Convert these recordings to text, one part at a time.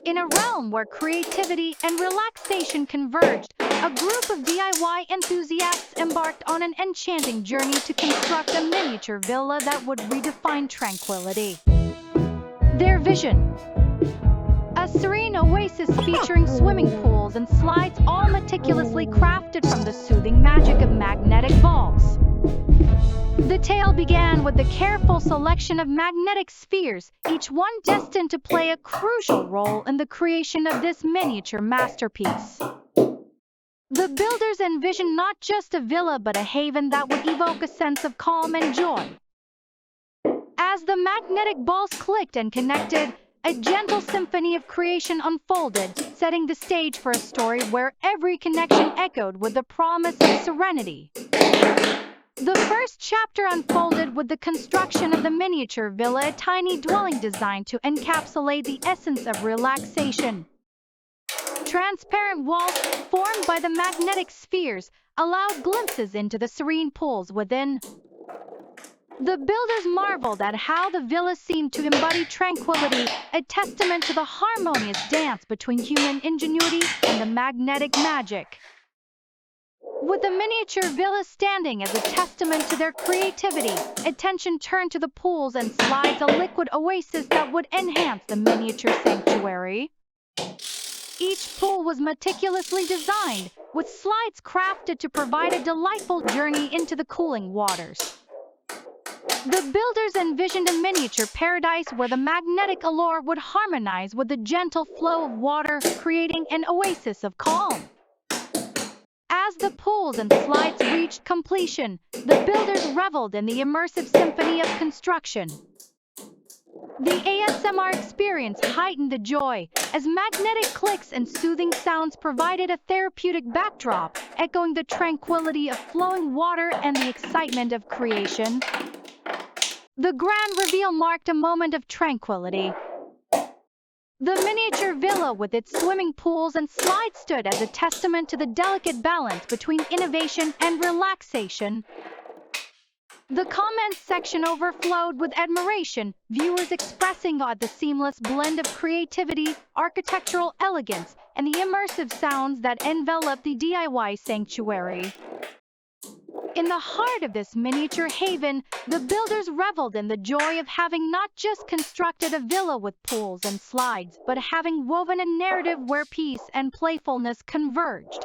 In a realm where creativity and relaxation converged, a group of DIY enthusiasts embarked on an enchanting journey to construct a miniature villa that would redefine tranquility. Their vision: a serene oasis featuring swimming pools and slides, all meticulously crafted from the soothing magic of magnetic balls. The tale began with the careful selection of magnetic spheres, each one destined to play a crucial role in the creation of this miniature masterpiece. The builders envisioned not just a villa but a haven that would evoke a sense of calm and joy. As the magnetic balls clicked and connected, a gentle symphony of creation unfolded, setting the stage for a story where every connection echoed with the promise of serenity. The first chapter unfolded with the construction of the miniature villa, a tiny dwelling designed to encapsulate the essence of relaxation. Transparent walls, formed by the magnetic spheres, allowed glimpses into the serene pools within. The builders marveled at how the villa seemed to embody tranquility, a testament to the harmonious dance between human ingenuity and the magnetic magic. With the miniature villa standing as a testament to their creativity, attention turned to the pools and slides, a liquid oasis that would enhance the miniature sanctuary. Each pool was meticulously designed, with slides crafted to provide a delightful journey into the cooling waters. The builders envisioned a miniature paradise where the magnetic allure would harmonize with the gentle flow of water, creating an oasis of calm. As the pools and slides reached completion, the builders reveled in the immersive symphony of construction. The ASMR experience heightened the joy, as magnetic clicks and soothing sounds provided a therapeutic backdrop, echoing the tranquility of flowing water and the excitement of creation. The grand reveal marked a moment of tranquility. The miniature villa with its swimming pools and slides stood as a testament to the delicate balance between innovation and relaxation. The comments section overflowed with admiration, viewers expressing awe at the seamless blend of creativity, architectural elegance, and the immersive sounds that envelop the DIY sanctuary. In the heart of this miniature haven, the builders reveled in the joy of having not just constructed a villa with pools and slides, but having woven a narrative where peace and playfulness converged.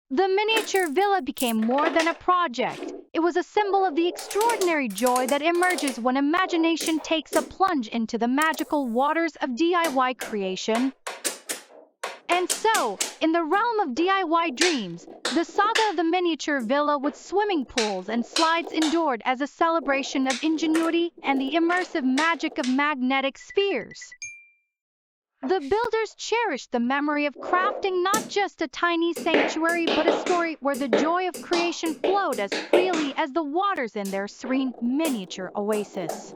The miniature villa became more than a project. It was a symbol of the extraordinary joy that emerges when imagination takes a plunge into the magical waters of DIY creation. And so, in the realm of DIY dreams, the saga of the miniature villa with swimming pools and slides endured as a celebration of ingenuity and the immersive magic of magnetic spheres. The builders cherished the memory of crafting not just a tiny sanctuary but a story where the joy of creation flowed as freely as the waters in their serene miniature oasis.